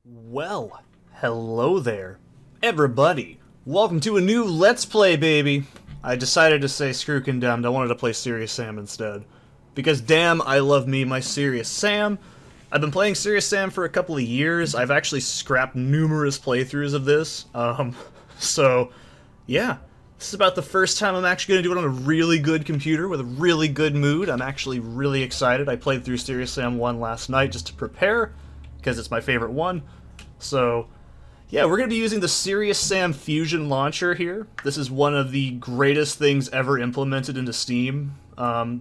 Well, hello there, everybody. Welcome to a new Let's Play, baby. I decided to say screw Condemned. I wanted to play Serious Sam instead. Because damn, I love me my Serious Sam. I've been playing Serious Sam for a couple of years. I've actually scrapped numerous playthroughs of this. So, yeah. This is about the first time I'm actually going to do it on a really good computer with a really good mood. I'm actually really excited. I played through Serious Sam 1 last night just to prepare, because it's my favorite one. So, yeah, we're going to be using the Serious Sam Fusion launcher here. This is one of the greatest things ever implemented into Steam.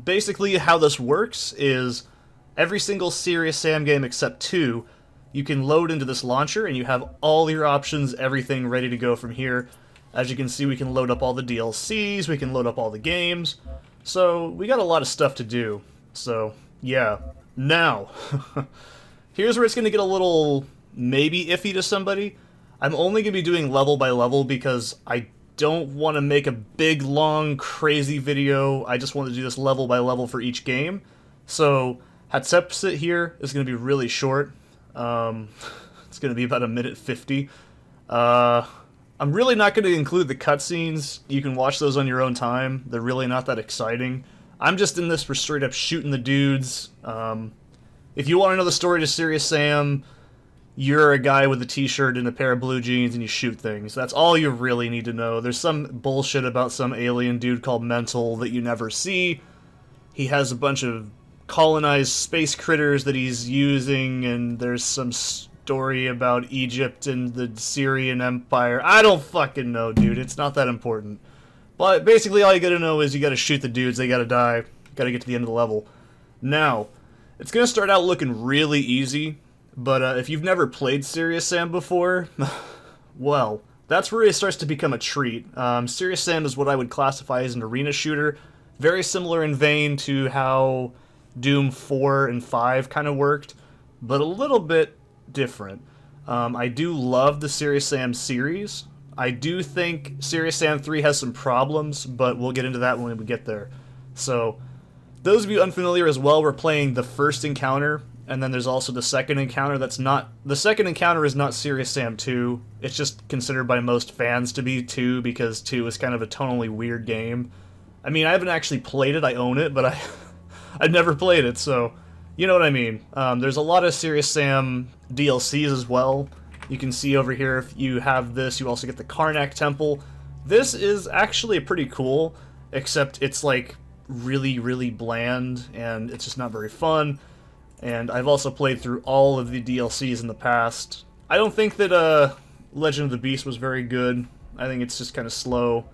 Basically, how this works is every single Serious Sam game except 2, you can load into this launcher and you have all your options, everything ready to go from here. As you can see, we can load up all the DLCs, we can load up all the games. So, we got a lot of stuff to do. So, yeah. Now, here's where it's going to get a little maybe iffy to somebody. I'm only going to be doing level by level because I don't want to make a big, long, crazy video. I just want to do this level by level for each game. So, Hatshepsut here is going to be really short. It's going to be about 1:50. I'm really not going to include the cutscenes. You can watch those on your own time. They're really not that exciting. I'm just in this for straight up shooting the dudes. If you want to know the story to Serious Sam, you're a guy with a t-shirt and a pair of blue jeans and you shoot things. That's all you really need to know. There's some bullshit about some alien dude called Mental that you never see. He has a bunch of colonized space critters that he's using, and there's some story about Egypt and the Syrian Empire. I don't fucking know, dude. It's not that important. But basically all you gotta know is you gotta shoot the dudes, they gotta die, gotta get to the end of the level. Now, it's gonna start out looking really easy, but if you've never played Serious Sam before, well, that's where it starts to become a treat. Serious Sam is what I would classify as an arena shooter, very similar in vein to how Doom 4 and 5 kind of worked, but a little bit different. I do love the Serious Sam series. I do think Serious Sam 3 has some problems, but we'll get into that when we get there. So, those of you unfamiliar as well, we're playing the first encounter, and then there's also the second encounter that's not... The second encounter is not Serious Sam 2. It's just considered by most fans to be 2, because 2 is kind of a tonally weird game. I mean, I haven't actually played it, I own it, but I've never played it, so... You know what I mean. There's a lot of Serious Sam DLCs as well. You can see over here, if you have this, you also get the Karnak Temple. This is actually pretty cool, except it's like really, really bland, and it's just not very fun. And I've also played through all of the DLCs in the past. I don't think that Legend of the Beast was very good. I think it's just kind of slow,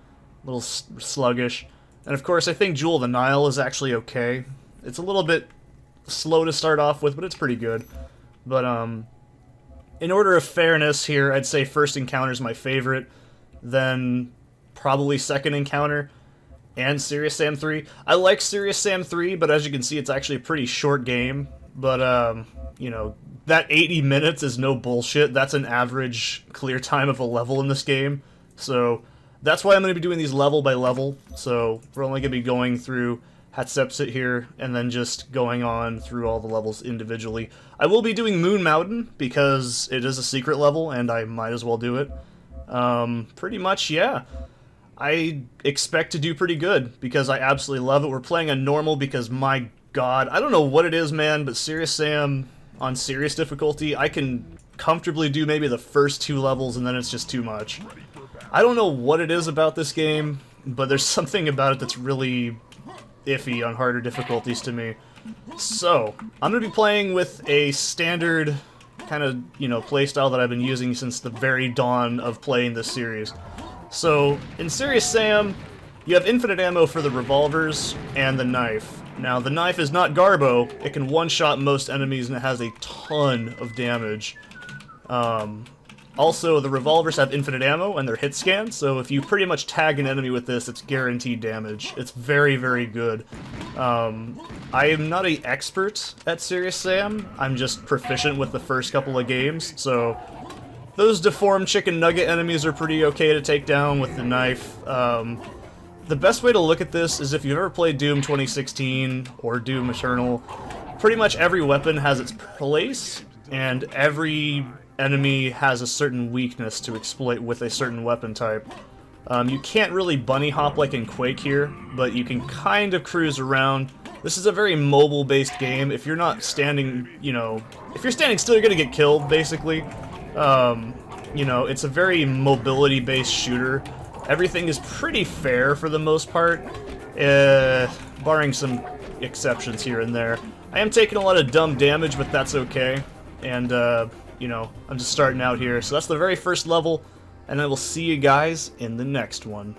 a little sluggish. And of course, I think Jewel of the Nile is actually okay. It's a little bit slow to start off with, but it's pretty good. But in order of fairness here, I'd say first encounter is my favorite, then probably second encounter, and Serious Sam 3. I like Serious Sam 3, but as you can see, it's actually a pretty short game. But you know, that 80 minutes is no bullshit. That's an average clear time of a level in this game. So that's why I'm going to be doing these level by level. So we're only going to be going through Hatshepsut here, and then just going on through all the levels individually. I will be doing Moon Mountain, because it is a secret level, and I might as well do it. Pretty much, yeah. I expect to do pretty good, because I absolutely love it. We're playing on normal, because my god, I don't know what it is, man, but Serious Sam on serious difficulty, I can comfortably do maybe the first 2 levels, and then it's just too much. I don't know what it is about this game, but there's something about it that's really iffy on harder difficulties to me. So, I'm going to be playing with a standard kind of, you know, playstyle that I've been using since the very dawn of playing this series. So, in Serious Sam, you have infinite ammo for the revolvers and the knife. Now, the knife is not Garbo, it can one-shot most enemies and it has a ton of damage. Also, the revolvers have infinite ammo and they're hit scans, so if you pretty much tag an enemy with this, it's guaranteed damage. It's very, very good. I am not an expert at Serious Sam, I'm just proficient with the first couple of games, so those deformed chicken nugget enemies are pretty okay to take down with the knife. The best way to look at this is if you've ever played Doom 2016 or Doom Eternal, pretty much every weapon has its place, and every enemy has a certain weakness to exploit with a certain weapon type. You can't really bunny hop like in Quake here, but you can kind of cruise around. This is a very mobile-based game. If you're not standing, you know, if you're standing still, you're gonna get killed, basically. You know, it's a very mobility-based shooter. Everything is pretty fair for the most part, barring some exceptions here and there. I am taking a lot of dumb damage, but that's okay. And, you know, I'm just starting out here. So that's the very first level, and I will see you guys in the next one.